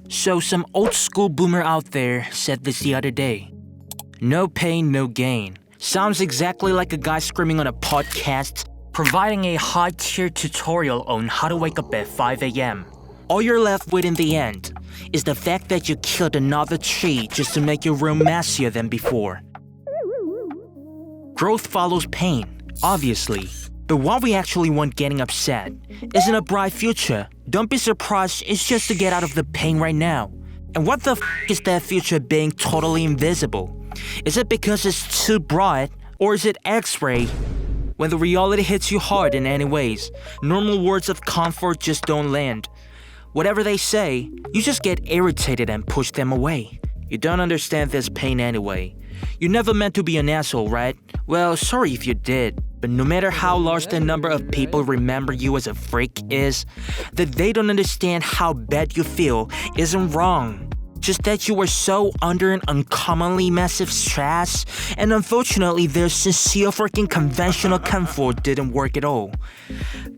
So some old school boomer out there said this the other day. No pain, no gain. Sounds exactly like a guy screaming on a podcast, providing a high-tier tutorial on how to wake up at 5 a.m. All you're left with in the end is the fact that you killed another tree just to make your room messier than before. Growth follows pain, obviously. But what we actually want getting upset isn't a bright future. Don't be surprised, it's just to get out of the pain right now. And what the is that future being totally invisible? Is it because it's too bright, or is it X-ray? When the reality hits you hard in any ways, normal words of comfort just don't land. Whatever they say, you just get irritated and push them away. You don't understand this pain anyway. You never meant to be an asshole, right? Well, sorry if you did. But no matter how large the number of people remember you as a freak is, that they don't understand how bad you feel isn't wrong. Just that you were so under an uncommonly massive stress, and unfortunately their sincere freaking conventional comfort didn't work at all.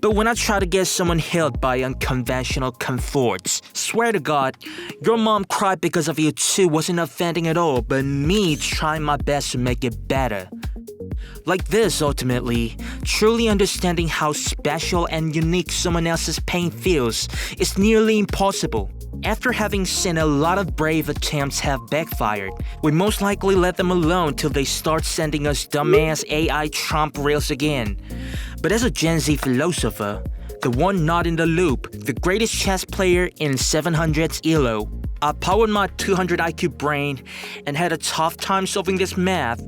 But when I try to get someone healed by unconventional comforts, swear to God, your mom cried because of you too wasn't offending at all, but me trying my best to make it better. Like this, ultimately, truly understanding how special and unique someone else's pain feels is nearly impossible. After having seen a lot of brave attempts have backfired, we most likely let them alone till they start sending us dumbass AI Trump reels again. But as a Gen Z philosopher, the one not in the loop, the greatest chess player in 700s ELO, I powered my 200 IQ brain and had a tough time solving this math,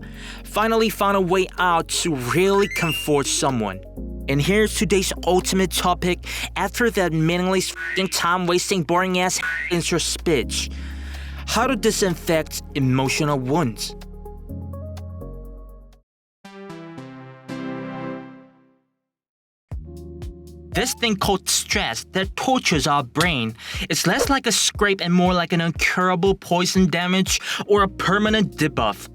finally found a way out to really comfort someone. And here's today's ultimate topic after that meaningless f***ing time-wasting boring-ass intro speech. How to disinfect emotional wounds. This thing called stress that tortures our brain is less like a scrape and more like an incurable poison damage or a permanent debuff.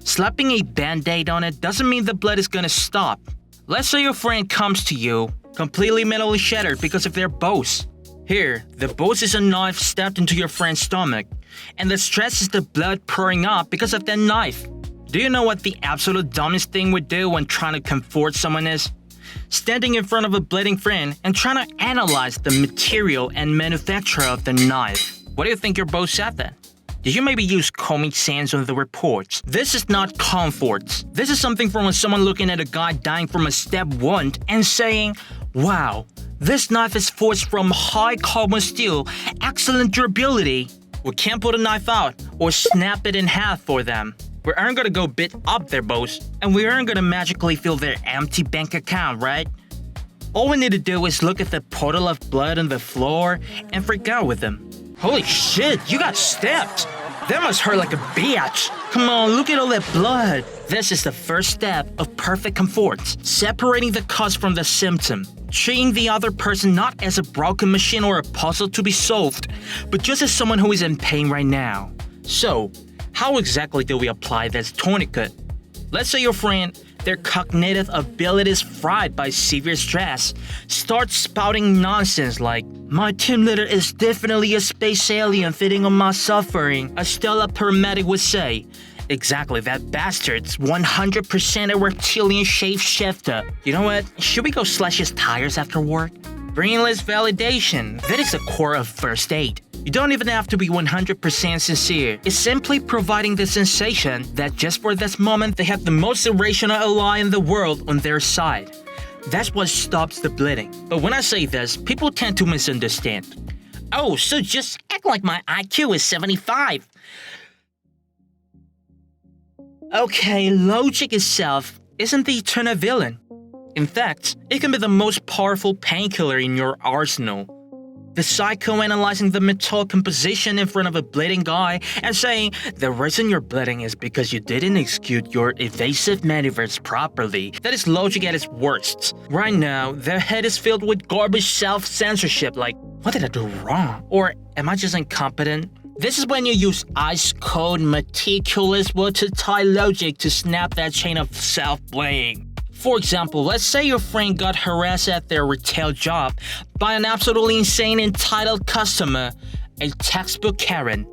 Slapping a band-aid on it doesn't mean the blood is gonna stop. Let's say your friend comes to you, completely mentally shattered because of their boast. Here, the boast is a knife stabbed into your friend's stomach, and the stress is the blood pouring up because of that knife. Do you know what the absolute dumbest thing we do when trying to comfort someone is? Standing in front of a bleeding friend and trying to analyze the material and manufacture of the knife. What do you think your boss said then? Did you maybe use Comic Sans on the reports? This is not comfort. This is something from someone looking at a guy dying from a stab wound and saying, "Wow, this knife is forged from high carbon steel, excellent durability. We can't pull the knife out or snap it in half for them. We aren't gonna go bit up their boss, and we aren't gonna magically fill their empty bank account, right? All we need to do is look at the puddle of blood on the floor and freak out with them. Holy shit, you got stabbed! That must hurt like a bitch! Come on, look at all that blood! This is the first step of perfect comfort, separating the cause from the symptom, treating the other person not as a broken machine or a puzzle to be solved, but just as someone who is in pain right now. So, how exactly do we apply this tourniquet? Let's say your friend, their cognitive abilities fried by severe stress, starts spouting nonsense like, "My team leader is definitely a space alien feeding on my suffering," a stellar paramedic would say. Exactly, that bastard's 100% a reptilian shapeshifter. You know what? Should we go slash his tires after work? Brainless validation. That is the core of first aid. You don't even have to be 100% sincere. It's simply providing the sensation that just for this moment they have the most irrational ally in the world on their side. That's what stops the bleeding. But when I say this, people tend to misunderstand. Oh, so just act like my IQ is 75. Okay, logic itself isn't the eternal villain. In fact, it can be the most powerful painkiller in your arsenal. The psychoanalyzing the mental composition in front of a bleeding guy and saying, "The reason you're bleeding is because you didn't execute your evasive maneuvers properly." That is logic at its worst. Right now, their head is filled with garbage self-censorship like, "What did I do wrong?" Or, "Am I just incompetent?" This is when you use ice-cold, meticulous, watertight logic to snap that chain of self-blame. For example, let's say your friend got harassed at their retail job by an absolutely insane entitled customer. A textbook Karen.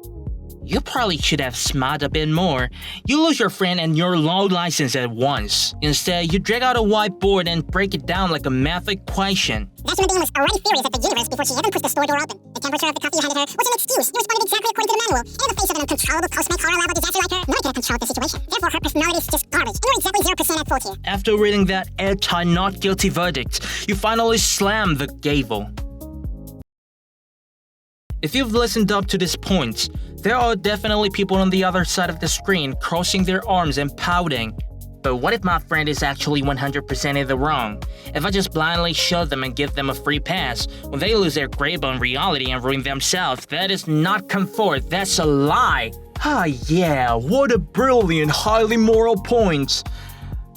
You probably should have smiled a bit more. You lose your friend and your law license at once. Instead, you drag out a whiteboard and break it down like a math equation. That human being was already furious at the universe before she even pushed the store door open. The temperature of the coffee you handed her was an excuse. You responded exactly according to the manual. And in the face of an uncontrollable post-Mayflower level disaster like her, nobody could have controlled the situation. Therefore, her personality is just garbage. And you're exactly 0% at fault here. After reading that airtight not guilty verdict, you finally slam the gavel. If you've listened up to this point, there are definitely people on the other side of the screen crossing their arms and pouting. But what if my friend is actually 100% in the wrong? If I just blindly show them and give them a free pass, when they lose their grip on reality and ruin themselves, that is not comfort, that's a lie. Ah yeah, what a brilliant, highly moral point.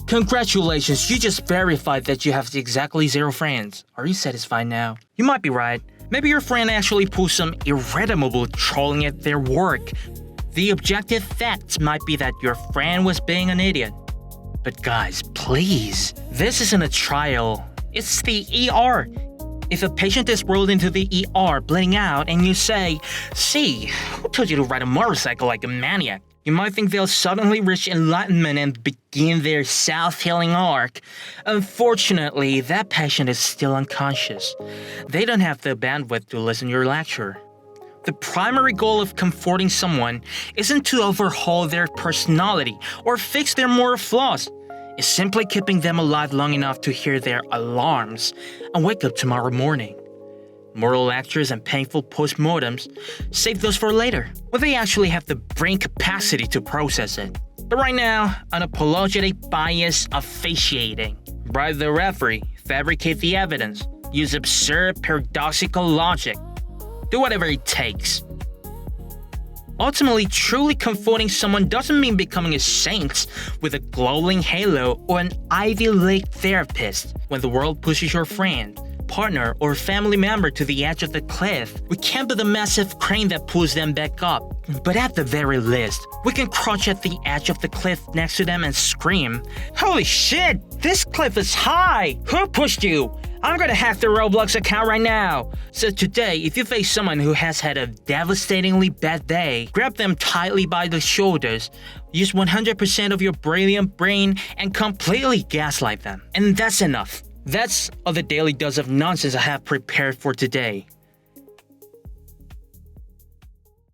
Congratulations, you just verified that you have exactly 0 friends. Are you satisfied now? You might be right. Maybe your friend actually pulls some irredeemable trolling at their work. The objective fact might be that your friend was being an idiot. But guys, please, this isn't a trial. It's the ER. If a patient is rolled into the ER bleeding out and you say, "See, who told you to ride a motorcycle like a maniac?" You might think they'll suddenly reach enlightenment and begin their self-healing arc. Unfortunately, that patient is still unconscious. They don't have the bandwidth to listen to your lecture. The primary goal of comforting someone isn't to overhaul their personality or fix their moral flaws. It's simply keeping them alive long enough to hear their alarms and wake up tomorrow morning. Moral lectures and painful postmortems, save those for later, when they actually have the brain capacity to process it. But right now, unapologetic bias officiating. Bribe the referee, fabricate the evidence, use absurd paradoxical logic. Do whatever it takes. Ultimately, truly comforting someone doesn't mean becoming a saint with a glowing halo or an Ivy League therapist. When the world pushes your friend, partner, or family member to the edge of the cliff, we can't be the massive crane that pulls them back up. But at the very least, we can crouch at the edge of the cliff next to them and scream, "Holy shit! This cliff is high! Who pushed you? I'm gonna hack their Roblox account right now!" So today, if you face someone who has had a devastatingly bad day, grab them tightly by the shoulders, use 100% of your brilliant brain, and completely gaslight them. And that's enough. That's all the daily dose of nonsense I have prepared for today.